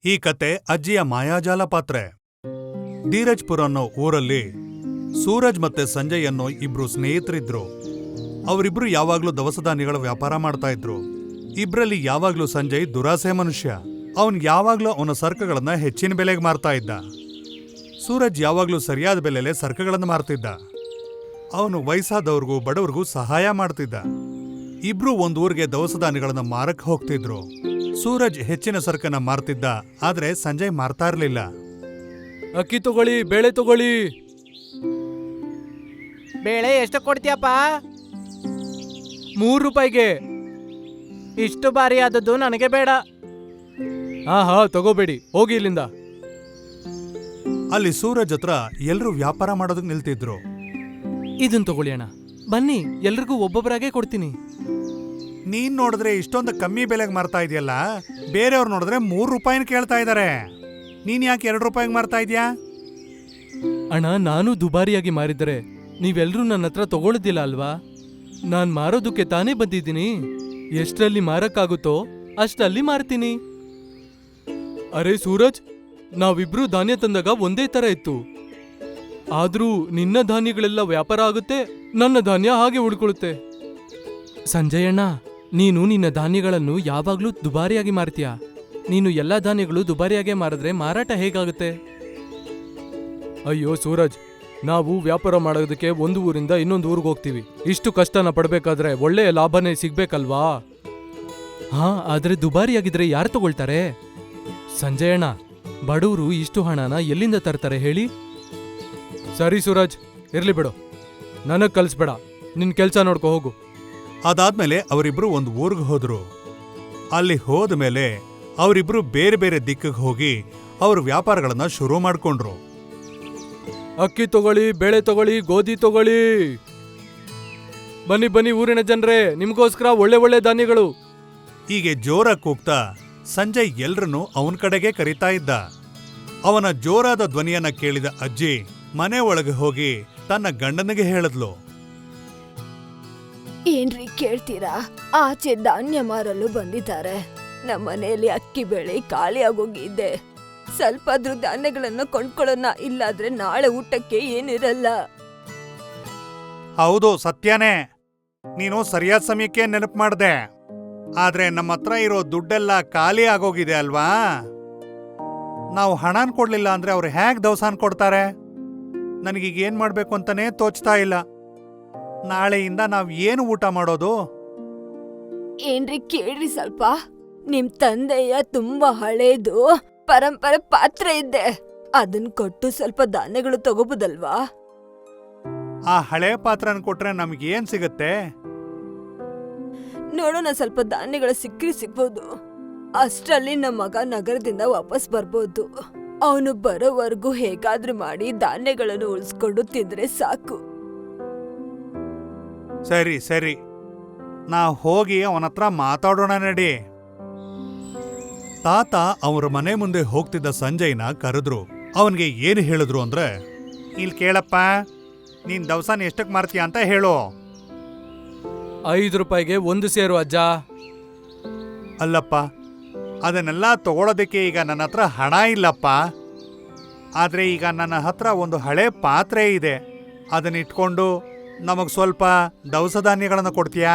ಈ ಕತೆ ಅಜ್ಜಿಯ ಮಾಯಾಜಾಲ ಪಾತ್ರೆ. ಧೀರಜ್ಪುರ ಅನ್ನೋ ಊರಲ್ಲಿ ಸೂರಜ್ ಮತ್ತೆ ಸಂಜಯ್ ಅನ್ನೋ ಇಬ್ರು ಸ್ನೇಹಿತರಿದ್ರು. ಅವರಿಬ್ರು ಯಾವಾಗ್ಲೂ ದವಸ ಧಾನ್ಯಗಳ ವ್ಯಾಪಾರ ಮಾಡ್ತಾ ಇದ್ರು. ಇಬ್ರಲ್ಲಿ ಯಾವಾಗ್ಲೂ ಸಂಜಯ್ ದುರಾಸೆ ಮನುಷ್ಯ. ಅವನ್ ಯಾವಾಗ್ಲೂ ಅವನ ಸರಕುಗಳನ್ನ ಹೆಚ್ಚಿನ ಬೆಲೆಗೆ ಮಾರ್ತಾ ಇದ್ದ. ಸೂರಜ್ ಯಾವಾಗ್ಲೂ ಸರಿಯಾದ ಬೆಲೆಲೆ ಸರಕುಗಳನ್ನು ಮಾರ್ತಿದ್ದ. ಅವನು ವಯಸ್ಸಾದವ್ರಿಗೂ ಬಡವ್ರಿಗೂ ಸಹಾಯ ಮಾಡ್ತಿದ್ದ. ಇಬ್ರು ಒಂದ್ ಊರಿಗೆ ದವಸ ಧಾನ್ಯಗಳನ್ನ ಮಾರಕ್ ಹೋಗ್ತಿದ್ರು. ಸೂರಜ್ ಹೆಚ್ಚಿನ ಸರಕನ್ನ ಮಾರ್ತಿದ್ದ, ಆದ್ರೆ ಸಂಜಯ್ ಮಾರ್ತಾ ಇರ್ಲಿಲ್ಲ. ಅಕ್ಕಿ ತಗೊಳ್ಳಿ, ಬೇಳೆ ತಗೊಳ್ಳಿ. ಬೇಳೆ ಎಷ್ಟು ಕೊಡ್ತೀಯಪ್ಪ? 3 ರೂಪಾಯಿಗೆ. ಇಷ್ಟು ಬಾರಿ ಆದದ್ದು ನನಗೆ ಬೇಡ. ಹಾ ತಗೋಬೇಡಿ, ಹೋಗಿ ಇಲ್ಲಿಂದ. ಅಲ್ಲಿ ಸೂರಜ್ ಹತ್ರ ಎಲ್ರೂ ವ್ಯಾಪಾರ ಮಾಡೋದಕ್ಕೆ ನಿಲ್ತಿದ್ರು. ಇದನ್ ತಗೊಳ್ಳಿ ಅಣ್ಣ, ಬನ್ನಿ ಎಲ್ರಿಗೂ ಒಬ್ಬೊಬ್ಬರಾಗೆ ಕೊಡ್ತೀನಿ. ನೀನ್ ನೋಡಿದ್ರೆ ಇಷ್ಟೊಂದು ಕಮ್ಮಿ ಬೆಲೆಗೆ ಮಾರ್ತಾ ಇದೆಯಲ್ಲ, ಬೇರೆಯವ್ರು ನೋಡಿದ್ರೆ 3 ರೂಪಾಯಿನ ಕೇಳ್ತಾ ಇದಾರೆ. ನೀನ್ ಯಾಕೆ 2 ರೂಪಾಯಿಗೆ ಮಾರ್ತಾ ಇದೀಯಾ? ಅಣ್ಣ, ನಾನು ದುಬಾರಿಯಾಗಿ ಮಾರಿದರೆ ನೀವೆಲ್ರೂ ನನ್ನ ಹತ್ರ ತಗೊಳ್ಳೋದಿಲ್ಲ ಅಲ್ವಾ? ನಾನ್ ಮಾರೋದಕ್ಕೆ ತಾನೇ ಬಂದಿದ್ದೀನಿ. ಎಷ್ಟರಲ್ಲಿ ಮಾರಕ್ಕಾಗುತ್ತೋ ಅಷ್ಟಲ್ಲಿ ಮಾರ್ತೀನಿ. ಅರೆ ಸೂರಜ್, ನಾವಿಬ್ರು ಧಾನ್ಯ ತಂದಾಗ ಒಂದೇ ತರ ಇತ್ತು. ಆದ್ರೂ ನಿನ್ನ ಧಾನ್ಯಗಳೆಲ್ಲ ವ್ಯಾಪಾರ ಆಗುತ್ತೆ, ನನ್ನ ಧಾನ್ಯ ಹಾಗೆ ಉಳ್ಕೊಳ್ಳುತ್ತೆ. ಸಂಜಯಣ್ಣ, ನೀನು ನಿನ್ನ ಧಾನ್ಯಗಳನ್ನು ಯಾವಾಗ್ಲೂ ದುಬಾರಿಯಾಗಿ ಮಾರ್ತೀಯ. ನೀನು ಎಲ್ಲಾ ಧಾನ್ಯಗಳು ದುಬಾರಿಯಾಗೆ ಮಾರಿದ್ರೆ ಮಾರಾಟ ಹೇಗಾಗುತ್ತೆ? ಅಯ್ಯೋ ಸೂರಜ್, ನಾವು ವ್ಯಾಪಾರ ಮಾಡೋದಕ್ಕೆ ಒಂದು ಊರಿಂದ ಇನ್ನೊಂದು ಊರಿಗೆ ಹೋಗ್ತೀವಿ. ಇಷ್ಟು ಕಷ್ಟನ ಪಡ್ಬೇಕಾದ್ರೆ ಒಳ್ಳೆಯ ಲಾಭನೇ ಸಿಗ್ಬೇಕಲ್ವಾ? ಆದ್ರೆ ದುಬಾರಿಯಾಗಿದ್ರೆ ಯಾರು ತಗೊಳ್ತಾರೆ? ಸಂಜಯಣ್ಣ, ಬಡವರು ಇಷ್ಟು ಹಣನ ಎಲ್ಲಿಂದ ತರ್ತಾರೆ ಹೇಳಿ? ಸರಿ ಸೂರಜ್, ಇರ್ಲಿ ಬಿಡು, ನನಗ್ ಕಲ್ಸ್ಬೇಡ, ನಿನ್ ಕೆಲ್ಸ ನೋಡ್ಕೊ ಹೋಗು. ಅದಾದ್ಮೇಲೆ ಅವರಿಬ್ರು ಒಂದು ಊರಿಗೆ ಹೋದ್ರು. ಅಲ್ಲಿ ಹೋದ ಮೇಲೆ ಅವರಿಬ್ರು ಬೇರೆ ಬೇರೆ ದಿಕ್ಕಿಗೆ ಹೋಗಿ ಅವ್ರ ವ್ಯಾಪಾರಗಳನ್ನ ಶುರು ಮಾಡ್ಕೊಂಡ್ರು. ಅಕ್ಕಿ ತಗೊಳ್ಳಿ, ಬೇಳೆ ತಗೊಳ್ಳಿ, ಗೋಧಿ ತಗೊಳ್ಳಿ. ಬನ್ನಿ ಬನ್ನಿ ಊರಿನ ಜನರೇ, ನಿಮ್ಗೋಸ್ಕರ ಒಳ್ಳೆ ಒಳ್ಳೆ ಧಾನ್ಯಗಳು. ಹೀಗೆ ಜೋರಾಗಿ ಕೂಗ್ತಾ ಸಂಜಯ್ ಎಲ್ರನ್ನೂ ಅವನ ಕಡೆಗೆ ಕರೀತಾ ಇದ್ದ. ಅವನ ಜೋರಾದ ಧ್ವನಿಯನ್ನ ಕೇಳಿದ ಅಜ್ಜಿ ಮನೆ ಒಳಗೆ ಹೋಗಿ ತನ್ನ ಗಂಡನಿಗೆ ಹೇಳಿದ್ಲು. ಏನ್ರಿ ಕೇಳ್ತೀರಾ? ಆಚೆ ಧಾನ್ಯ ಮಾರಲು ಬಂದಿದ್ದಾರೆ. ನಮ್ಮ ಮನೆಯಲ್ಲಿ ಅಕ್ಕಿ ಬೇಳೆ ಖಾಲಿ ಆಗೋಗಿದ್ದೆ. ಸ್ವಲ್ಪಾದ್ರೂ ಧಾನ್ಯಗಳನ್ನು ಕೊಂಡ್ಕೊಳ್ಳೋಣ, ಇಲ್ಲಾದ್ರೆ ನಾಳೆ ಊಟಕ್ಕೆ ಏನಿರಲ್ಲ. ಹೌದು, ಸತ್ಯನೇ. ನೀನು ಸರಿಯಾದ ಸಮಯಕ್ಕೆ ನೆನಪು ಮಾಡ್ದೆ. ಆದ್ರೆ ನಮ್ಮ ಹತ್ರ ಇರೋ ದುಡ್ಡೆಲ್ಲ ಖಾಲಿ ಆಗೋಗಿದೆ ಅಲ್ವಾ? ನಾವು ಹಣನ್ ಕೊಡ್ಲಿಲ್ಲ ಅಂದ್ರೆ ಅವ್ರು ಹೇಗ್ ದವಸಾನ್ ಕೊಡ್ತಾರೆ? ನನಗೀಗ ಏನ್ ಮಾಡ್ಬೇಕು ಅಂತಾನೆ ತೋಚ್ತಾ ಇಲ್ಲ. ನಾಳೆಯಿಂದ ನಾವ್ ಏನು ಊಟ ಮಾಡೋದು? ಏನ್ರಿ ಕೇಳ್ರಿ ಸ್ವಲ್ಪ. ನಿಮ್ ತಂದೆಯ ತುಂಬಾ ಹಳೇದು ಪರಂಪರೆ ಪಾತ್ರೆ ಇದ್ದೆ, ಅದನ್ ಕೊಟ್ಟು ಸ್ವಲ್ಪ ಧಾನ್ಯಗಳು ತಗೋಬೋದಲ್ವಾ? ಆ ಹಳೆ ಪಾತ್ರನ ಕೊಟ್ರೆ ನಮ್ಗೇನ್ ಸಿಗತ್ತೆ? ನೋಡೋಣ, ಸ್ವಲ್ಪ ಧಾನ್ಯಗಳು ಸಿಗ್ಬೋದು. ಅಷ್ಟ್ರಲ್ಲಿ ನಮ್ಮ ಮಗ ನಗರದಿಂದ ವಾಪಸ್ ಬರ್ಬೋದು. ಅವನು ಬರೋವರೆಗೂ ಹೇಗಾದ್ರೂ ಮಾಡಿ ಧಾನ್ಯಗಳನ್ನು ಉಳಿಸ್ಕೊಂಡು ತಿಂದ್ರೆ ಸಾಕು. ಸರಿ ಸರಿ, ನಾವ್ ಹೋಗಿ ಅವನತ್ರ ಮಾತಾಡೋಣ ನಡಿ. ತಾತ ಅವ್ರ ಮನೆ ಮುಂದೆ ಹೋಗ್ತಿದ್ದ ಸಂಜಯ್ನ ಕರೆದ್ರು. ಅವನ್ಗೆ ಏನು ಹೇಳಿದ್ರು ಅಂದ್ರೆ, ಇಲ್ಲಿ ಕೇಳಪ್ಪ, ನೀನ್ ದವಸಾನ ಎಷ್ಟಕ್ ಮಾರ್ತೀಯ ಅಂತ ಹೇಳು. 5 ರೂಪಾಯಿಗೆ 1 ಸೇರು ಅಜ್ಜ. ಅಲ್ಲಪ್ಪ, ಅದನ್ನೆಲ್ಲ ತಗೊಳೋದಕ್ಕೆ ಈಗ ನನ್ನ ಹತ್ರ ಹಣ ಇಲ್ಲಪ್ಪ. ಆದ್ರೆ ಈಗ ನನ್ನ ಹತ್ರ ಒಂದು ಹಳೆ ಪಾತ್ರೆ ಇದೆ. ಅದನ್ನಿಟ್ಕೊಂಡು ನಮಗ್ ಸ್ವಲ್ಪ ದವಸ ಧಾನ್ಯಗಳನ್ನ ಕೊಡ್ತೀಯಾ?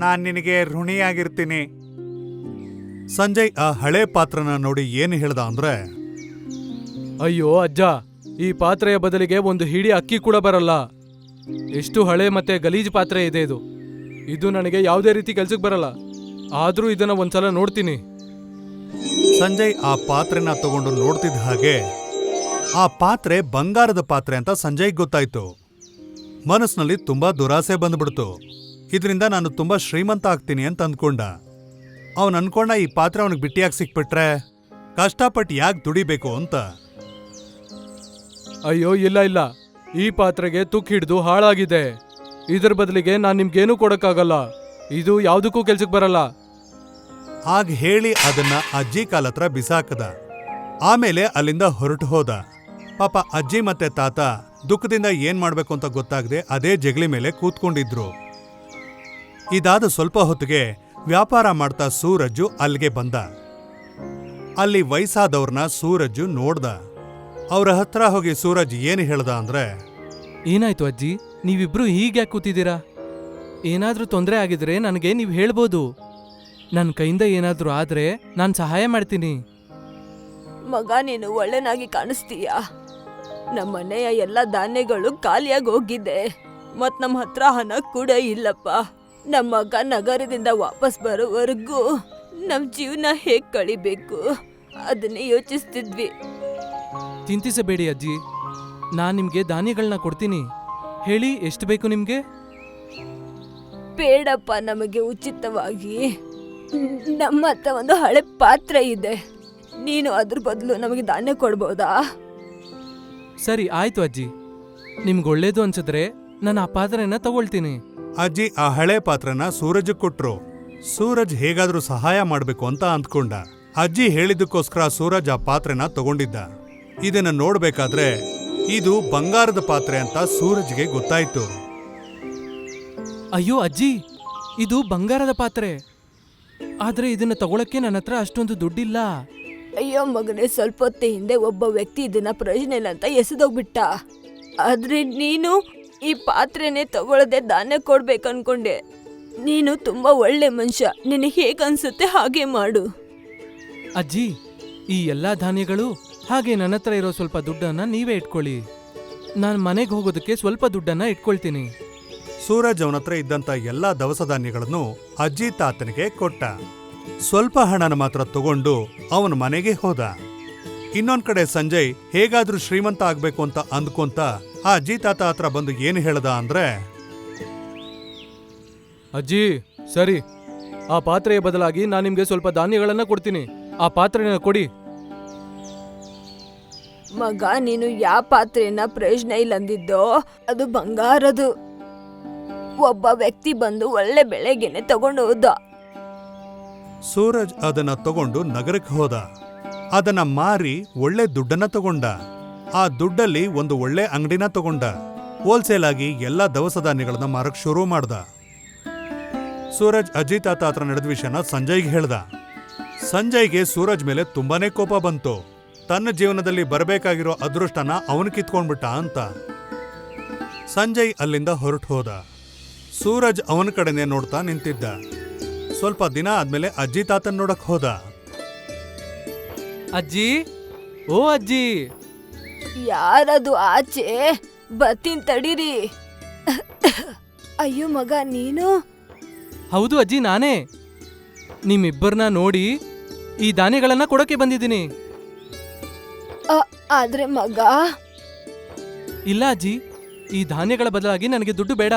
ನಾನ್ ನಿನಗೆ ಋಣಿಯಾಗಿರ್ತೀನಿ. ಸಂಜಯ್ ಆ ಹಳೆ ಪಾತ್ರನ ನೋಡಿ ಏನು ಹೇಳ್ದ ಅಂದ್ರೆ, ಅಯ್ಯೋ ಅಜ್ಜ, ಈ ಪಾತ್ರೆಯ ಬದಲಿಗೆ ಒಂದು ಹಿಡಿ ಅಕ್ಕಿ ಕೂಡ ಬರಲ್ಲ. ಎಷ್ಟು ಹಳೆ ಮತ್ತೆ ಗಲೀಜ್ ಪಾತ್ರೆ ಇದೆ ಇದು. ಇದು ನನಗೆ ಯಾವುದೇ ರೀತಿ ಕೆಲ್ಸಕ್ಕೆ ಬರಲ್ಲ. ಆದ್ರೂ ಇದನ್ನ ಒಂದ್ಸಲ ನೋಡ್ತೀನಿ. ಸಂಜಯ್ ಆ ಪಾತ್ರೆನ ತಗೊಂಡು ನೋಡ್ತಿದ್ದ ಹಾಗೆ ಆ ಪಾತ್ರೆ ಬಂಗಾರದ ಪಾತ್ರೆ ಅಂತ ಸಂಜಯ್ ಗೊತ್ತಾಯ್ತು. ಮನಸ್ಸಿನಲ್ಲಿ ತುಂಬಾ ದುರಾಸೆ ಬಂದ್ಬಿಡ್ತು. ಇದರಿಂದ ನಾನು ತುಂಬಾ ಶ್ರೀಮಂತ ಆಗ್ತೀನಿ ಅಂತ ಅಂದ್ಕೊಂಡ. ಅವನ್ ಅನ್ಕೊಂಡ ಈ ಪಾತ್ರೆ ಅವನಿಗೆ ಬಿಟ್ಟಿಯಾಗಿ ಸಿಕ್ಬಿಟ್ರೆ ಕಷ್ಟಪಟ್ಟು ಯಾಕೆ ದುಡಿಬೇಕು ಅಂತ. ಅಯ್ಯೋ ಇಲ್ಲ, ಈ ಪಾತ್ರೆಗೆ ತುಕ್ ಹಿಡಿದು ಹಾಳಾಗಿದೆ. ಇದ್ರ ಬದಲಿಗೆ ನಾನ್ ನಿಮ್ಗೇನು ಕೊಡಕ್ಕಾಗಲ್ಲ. ಇದು ಯಾವ್ದಕ್ಕೂ ಕೆಲ್ಸಕ್ಕೆ ಬರಲ್ಲ. ಹಾಗ ಹೇಳಿ ಅದನ್ನ ಅಜ್ಜಿ ಕಾಲತ್ರ ಬಿಸಾಕದ. ಆಮೇಲೆ ಅಲ್ಲಿಂದ ಹೊರಟು ಹೋದ. ಪಾಪ ಅಜ್ಜಿ ಮತ್ತೆ ತಾತ ದುಃಖದಿಂದ ಏನ್ ಮಾಡ್ಬೇಕು ಅಂತ ಗೊತ್ತಾಗದೆ ಅದೇ ಜಗಲಿ ಮೇಲೆ ಕೂತ್ಕೊಂಡಿದ್ರು. ಇದಾದ ಸ್ವಲ್ಪ ಹೊತ್ತಿಗೆ ವ್ಯಾಪಾರ ಮಾಡ್ತಾ ಸೂರಜ್ಜು ಅಲ್ಲಿಗೆ ಬಂದ. ಅಲ್ಲಿ ವಯಸ್ಸಾದವ್ರನ್ನ ಸೂರಜ್ಜು ನೋಡ್ದ. ಅವ್ರ ಹತ್ರ ಹೋಗಿ ಸೂರಜ್ ಏನು ಹೇಳ್ದ ಅಂದ್ರೆ, ಏನಾಯ್ತು ಅಜ್ಜಿ, ನೀವಿಬ್ರು ಹೀಗ್ಯಾಕೆ ಕೂತಿದ್ದೀರಾ? ಏನಾದ್ರೂ ತೊಂದರೆ ಆಗಿದ್ರೆ ನನಗೆ ನೀವು ಹೇಳ್ಬೋದು. ನನ್ನ ಕೈಯಿಂದ ಏನಾದ್ರೂ ಆದ್ರೆ ನಾನು ಸಹಾಯ ಮಾಡ್ತೀನಿ. ಮಗ, ನೀನು ಒಳ್ಳೆನಾಗಿ ಕಾಣಿಸ್ತೀಯ. ನಮ್ಮನೆಯ ಎಲ್ಲ ಧಾನ್ಯಗಳು ಖಾಲಿಯಾಗಿ ಹೋಗಿದೆ. ಮತ್ ನಮ್ಮ ಹತ್ರ ಹಣ ಕೂಡ ಇಲ್ಲಪ್ಪ. ನಮ್ಮ ಮಗ ನಗರದಿಂದ ವಾಪಸ್ ಬರೋವರೆಗೂ ನಮ್ ಜೀವನ ಹೇಗ್ ಕಳಿಬೇಕು ಅದನ್ನೇ ಯೋಚಿಸ್ತಿದ್ವಿ. ಚಿಂತಿಸಬೇಡಿ ಅಜ್ಜಿ, ನಾನು ನಿಮ್ಗೆ ಧಾನ್ಯಗಳನ್ನ ಕೊಡ್ತೀನಿ. ಹೇಳಿ, ಎಷ್ಟು ಬೇಕು ನಿಮ್ಗೆ? ಬೇಡಪ್ಪ, ನಮಗೆ ಉಚಿತವಾಗಿ ನಮ್ಮ ಹತ್ರ ಒಂದು ಹಳೆ ಪಾತ್ರೆ ಇದೆ. ನೀನು ಅದ್ರ ಬದಲು ನಮಗೆ ಧಾನ್ಯ ಕೊಡ್ಬೋದಾ? ಸರಿ, ಆಯ್ತು ಅಜ್ಜಿ. ನಿಮ್ಗೆ ಒಳ್ಳೇದು ಅನ್ಸಿದ್ರೆ ನಾನು ಆ ಪಾತ್ರೆನ ತಗೊಳ್ತೀನಿ. ಅಜ್ಜಿ ಆ ಹಳೆ ಪಾತ್ರನ ಸೂರಜ್ ಕೊಟ್ರು. ಸೂರಜ್ ಹೇಗಾದ್ರೂ ಸಹಾಯ ಮಾಡ್ಬೇಕು ಅಂತ ಅಂದ್ಕೊಂಡ. ಅಜ್ಜಿ ಹೇಳಿದ್ದಕ್ಕೋಸ್ಕರ ಸೂರಜ್ ಆ ಪಾತ್ರೆನ ತಗೊಂಡಿದ್ದ. ಇದನ್ನ ನೋಡ್ಬೇಕಾದ್ರೆ ಇದು ಬಂಗಾರದ ಪಾತ್ರೆ ಅಂತ ಸೂರಜ್ಗೆ ಗೊತ್ತಾಯ್ತು. ಅಯ್ಯೋ ಅಜ್ಜಿ, ಇದು ಬಂಗಾರದ ಪಾತ್ರೆ. ಆದ್ರೆ ಇದನ್ನ ತಗೊಳಕ್ಕೆ ನನ್ನ ಹತ್ರ ಅಷ್ಟೊಂದು ದುಡ್ಡಿಲ್ಲ. ಅಯ್ಯೋ ಮಗನೇ, ಸ್ವಲ್ಪ ಹೊತ್ತ ಹಿಂದೆ ಒಬ್ಬ ವ್ಯಕ್ತಿ ಇದನ್ನ ಪ್ರಯೋಜನ ಇಲ್ಲ ಅಂತ ಎಸೆದೋಗ್ಬಿಟ್ಟ. ಆದ್ರೆ ನೀನು ಈ ಪಾತ್ರೆನೇ ತಗೊಳ್ಳದೆ ಧಾನ್ಯ ಕೊಡ್ಬೇಕನ್ಕೊಂಡೆ. ನೀನು ತುಂಬಾ ಒಳ್ಳೆ ಮನುಷ್ಯ. ನಿನಗೆ ಹೇಗನ್ಸುತ್ತೆ ಹಾಗೆ ಮಾಡು. ಅಜ್ಜಿ, ಈ ಎಲ್ಲಾ ಧಾನ್ಯಗಳು ಹಾಗೆ ನನ್ನ ಹತ್ರ ಇರೋ ಸ್ವಲ್ಪ ದುಡ್ಡನ್ನ ನೀವೇ ಇಟ್ಕೊಳ್ಳಿ. ನಾನು ಮನೆಗೆ ಹೋಗೋದಕ್ಕೆ ಸ್ವಲ್ಪ ದುಡ್ಡನ್ನ ಇಟ್ಕೊಳ್ತೀನಿ. ಸೂರಜ್ ಅವನತ್ರ ಇದ್ದಂತ ಎಲ್ಲಾ ದವಸ ಧಾನ್ಯಗಳನ್ನು ಅಜ್ಜಿ ತಾತನಿಗೆ ಕೊಟ್ಟ. ಸ್ವಲ್ಪ ಹಣನ ಮಾತ್ರ ತಗೊಂಡು ಅವನ ಮನೆಗೆ ಹೋದ. ಇನ್ನೊಂದ್ ಕಡೆ ಸಂಜಯ್ ಹೇಗಾದ್ರೂ ಶ್ರೀಮಂತ ಆಗ್ಬೇಕು ಅಂತ ಅಂದ್ಕೊಂತ ಆ ಅಜ್ಜಿ ತಾತ ಹತ್ರ ಬಂದು ಏನು ಹೇಳ್ದ ಅಂದ್ರೆ, ಅಜ್ಜಿ ಸರಿ, ಆ ಪಾತ್ರೆಯ ಬದಲಾಗಿ ನಾನು ನಿಮ್ಗೆ ಸ್ವಲ್ಪ ಧಾನ್ಯಗಳನ್ನ ಕೊಡ್ತೀನಿ. ಆ ಪಾತ್ರೆನ ಕೊಡಿ. ಮಗ, ನೀನು ಯಾವ ಪಾತ್ರೆನ ಪ್ರಯೋಜನ ಇಲ್ಲ ಅಂದಿದ್ದೋ ಅದು ಬಂಗಾರದು. ಒಬ್ಬ ವ್ಯಕ್ತಿ ಬಂದು ಒಳ್ಳೆ ಬೆಳೆಗೆನೆ ತಗೊಂಡು ಹೋದ. ಸೂರಜ್ ಅದನ್ನ ತಗೊಂಡು ನಗರಕ್ಕೆ ಹೋದ. ಅದನ್ನ ಮಾರಿ ಒಳ್ಳೆ ದುಡ್ಡನ್ನ ತಗೊಂಡ. ಆ ದುಡ್ಡಲ್ಲಿ ಒಂದು ಒಳ್ಳೆ ಅಂಗಡಿನ ತಗೊಂಡ. ಹೋಲ್ಸೇಲ್ ಆಗಿ ಎಲ್ಲಾ ದವಸ ಧಾನ್ಯಗಳನ್ನ ಮಾರಕ್ ಶುರು ಮಾಡ್ದ. ಸೂರಜ್ ಅಜ್ಜಿ ತಾತ ಹತ್ರ ನಡೆದ ವಿಷಯನ ಸಂಜಯ್ಗೆ ಹೇಳ್ದ. ಸಂಜಯ್ಗೆ ಸೂರಜ್ ಮೇಲೆ ತುಂಬಾನೇ ಕೋಪ ಬಂತು. ತನ್ನ ಜೀವನದಲ್ಲಿ ಬರಬೇಕಾಗಿರೋ ಅದೃಷ್ಟನ ಅವನು ಕಿತ್ಕೊಂಡ್ಬಿಟ್ಟ ಅಂತ. ಸಂಜಯ್ ಅಲ್ಲಿಂದ ಹೊರಟು ಹೋದ. ಸೂರಜ್ ಅವನ ಕಡೆನೆ ನೋಡ್ತಾ ನಿಂತಿದ್ದ. ಸ್ವಲ್ಪ ದಿನ ಆದ್ಮೇಲೆ ಅಜ್ಜಿ ತಾತನ್ ನೋಡಕ್ ಹೋದ. ಅಜ್ಜಿ, ಓ ಅಜ್ಜಿ. ಯಾರದು ಆಚೆ? ಬರ್ತೀನಿ ತಡೀರಿ. ಅಯ್ಯೋ ಮಗ, ನೀನು? ಹೌದು ಅಜ್ಜಿ, ನಾನೇ. ನಿಮ್ಮಿಬ್ಬರನ್ನ ನೋಡಿ ಈ ಧಾನ್ಯಗಳನ್ನ ಕೊಡೋಕೆ ಬಂದಿದ್ದೀನಿ. ಆದ್ರೆ ಮಗ, ಇಲ್ಲ ಅಜ್ಜಿ, ಈ ಧಾನ್ಯಗಳ ಬದಲಾಗಿ ನನಗೆ ದುಡ್ಡು ಬೇಡ.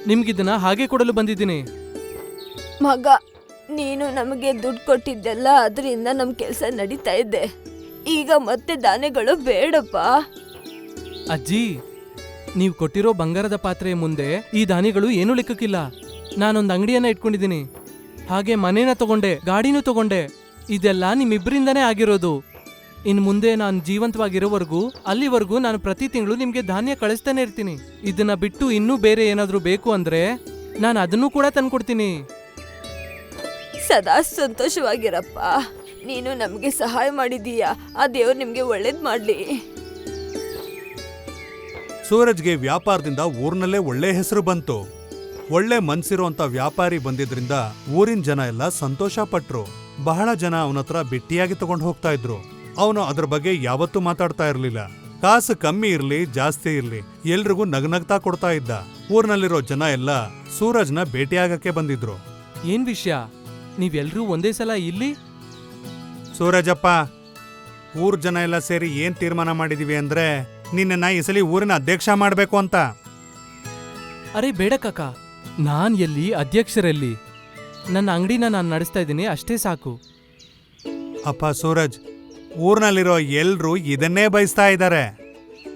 ನಿಮ್ಗಿದನ್ನ ಹಾಗೆ ಕೊಡಲು ಬಂದಿದ್ದೀನಿ. ಮಗ, ನೀನು ನಮಗೆ ದುಡ್ಡು ಕೊಟ್ಟಿದ್ದೆಲ್ಲ ಅದರಿಂದ ನಮ್ ಕೆಲ್ಸ ನಡೀತಾ ಇದೆ. ಈಗ ಮತ್ತೆ ಧಾನ್ಯಗಳು ಬೇಡಪ್ಪ. ಅಜ್ಜಿ, ನೀವು ಕೊಟ್ಟಿರೋ ಬಂಗಾರದ ಪಾತ್ರೆಯ ಮುಂದೆ ಈ ಧಾನ್ಯಗಳು ಏನೂ ಲೆಕ್ಕಕ್ಕಿಲ್ಲ. ನಾನೊಂದು ಅಂಗಡಿಯನ್ನ ಇಟ್ಕೊಂಡಿದ್ದೀನಿ, ಹಾಗೆ ಮನೇನ ತಗೊಂಡೆ, ಗಾಡಿನೂ ತಗೊಂಡೆ. ಇದೆಲ್ಲ ನಿಮ್ಮಿಬ್ಬರಿಂದನೇ ಆಗಿರೋದು. ಇನ್ ಮುಂದೆ ನಾನು ಜೀವಂತವಾಗಿರೋವರೆಗೂ ಅಲ್ಲಿವರೆಗೂ ನಾನು ಪ್ರತಿ ತಿಂಗಳು ನಿಮ್ಗೆ ಧಾನ್ಯ ಕಳಿಸ್ತಾನೆ ಇರ್ತೀನಿ. ಇದನ್ನ ಬಿಟ್ಟು ಇನ್ನೂ ಬೇರೆ ಏನಾದ್ರೂ ಬೇಕು ಅಂದ್ರೆ ನಾನು ಅದನ್ನೂ ಕೂಡ ತಂದ್ಕೊಡ್ತೀನಿ. ಸದಾ ಸಂತೋಷವಾಗಿರಪ್ಪ. ನೀನು ನಮಗೆ ಸಹಾಯ ಮಾಡಿದೀಯಾ. ಆ ದೇವ್ರು ನಿಮ್ಗೆ ಒಳ್ಳೇದ್ ಮಾಡ್ಲಿ. ಸೂರಜ್ಗೆ ವ್ಯಾಪಾರದಿಂದ ಊರ್ನಲ್ಲೇ ಒಳ್ಳೆ ಹೆಸರು ಬಂತು. ಒಳ್ಳೆ ಮನ್ಸಿರುವಂತ ವ್ಯಾಪಾರಿ ಬಂದಿದ್ರಿಂದ ಊರಿನ ಜನ ಎಲ್ಲ ಸಂತೋಷ ಪಟ್ರು. ಬಹಳ ಜನ ಅವನತ್ರ ಭೇಟಿಯಾಗಿ ತಗೊಂಡು ಹೋಗ್ತಾ ಇದ್ರು. ಅವನು ಅದ್ರ ಬಗ್ಗೆ ಯಾವತ್ತೂ ಮಾತಾಡ್ತಾ ಇರ್ಲಿಲ್ಲ. ಕಾಸು ಕಮ್ಮಿ ಇರ್ಲಿ ಜಾಸ್ತಿ ಇರ್ಲಿ ಎಲ್ರಿಗೂ ನಗ್ನಗ್ತಾ ಕೊಡ್ತಾ ಇದ್ದ. ಊರ್ನಲ್ಲಿರೋ ಜನ ಎಲ್ಲ ಸೂರಜ್ನ ಭೇಟಿಯಾಗಕ್ಕೆ ಬಂದಿದ್ರು. ಏನ್ ವಿಷಯ, ನೀವೆಲ್ರೂ ಒಂದೇ ಸಲ ಇಲ್ಲಿ? ಸೂರಜಪ್ಪ, ಊರ್ ಜನ ಎಲ್ಲ ಸೇರಿ ಏನ್ ತೀರ್ಮಾನ ಮಾಡಿದೀವಿ ಅಂದ್ರೆ ನಿನ್ನ ಈ ಸಲ ಊರಿನ ಅಧ್ಯಕ್ಷ ಮಾಡ್ಬೇಕು ಅಂತ. ಅರೆ ಬೇಡ ಕಾಕ, ನಾನ್ ಎಲ್ಲಿ ಅಧ್ಯಕ್ಷರಲ್ಲಿ? ನನ್ನ ಅಂಗಡಿನ ನಾನು ನಡೆಸ್ತಾ ಇದ್ದೀನಿ, ಅಷ್ಟೇ ಸಾಕು. ಅಪ್ಪ ಸೂರಜ್, ಊರ್ನಲ್ಲಿರೋ ಎಲ್ರೂ ಇದನ್ನೇ ಬಯಸ್ತಾ ಇದ್ದಾರೆ.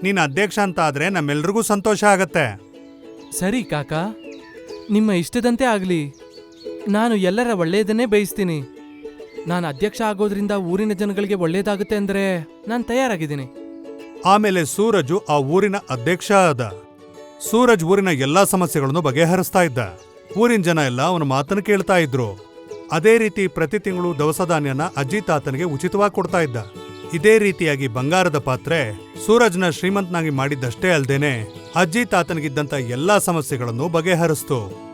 ನೀನ್ ಅಧ್ಯಕ್ಷ ಅಂತ ಆದ್ರೆ ನಮ್ಮೆಲ್ರಿಗೂ ಸಂತೋಷ ಆಗತ್ತೆ. ಸರಿ ಕಾಕ, ನಿಮ್ಮ ಇಷ್ಟದಂತೆ ಆಗ್ಲಿ. ನಾನು ಎಲ್ಲರ ಒಳ್ಳೆಯದನ್ನೇ ಬಯಸ್ತೀನಿ. ನಾನು ಅಧ್ಯಕ್ಷ ಆಗೋದ್ರಿಂದ ಊರಿನ ಜನಗಳಿಗೆ ಒಳ್ಳೇದಾಗುತ್ತೆ ಅಂದ್ರೆ ನಾನು ತಯಾರಾಗಿದ್ದೀನಿ. ಆಮೇಲೆ ಸೂರಜು ಆ ಊರಿನ ಅಧ್ಯಕ್ಷ ಆದ. ಸೂರಜ್ ಊರಿನ ಎಲ್ಲಾ ಸಮಸ್ಯೆಗಳನ್ನು ಬಗೆಹರಿಸ್ತಾ ಇದ್ದ. ಊರಿನ ಜನ ಎಲ್ಲ ಅವನ ಮಾತನ್ನು ಕೇಳ್ತಾ ಇದ್ರು. ಅದೇ ರೀತಿ ಪ್ರತಿ ತಿಂಗಳು ದವಸ ಧಾನ್ಯನ ಅಜ್ಜಿ ತಾತನಿಗೆ ಉಚಿತವಾಗಿ ಕೊಡ್ತಾ ಇದ್ದ. ಇದೇ ರೀತಿಯಾಗಿ ಬಂಗಾರದ ಪಾತ್ರೆ ಸೂರಜ್ನ ಶ್ರೀಮಂತನಾಗಿ ಮಾಡಿದ್ದಷ್ಟೇ ಅಲ್ದೇನೆ ಅಜ್ಜಿ ತಾತನಿಗಿದ್ದಂತ ಎಲ್ಲಾ ಸಮಸ್ಯೆಗಳನ್ನು ಬಗೆಹರಿಸ್ತು.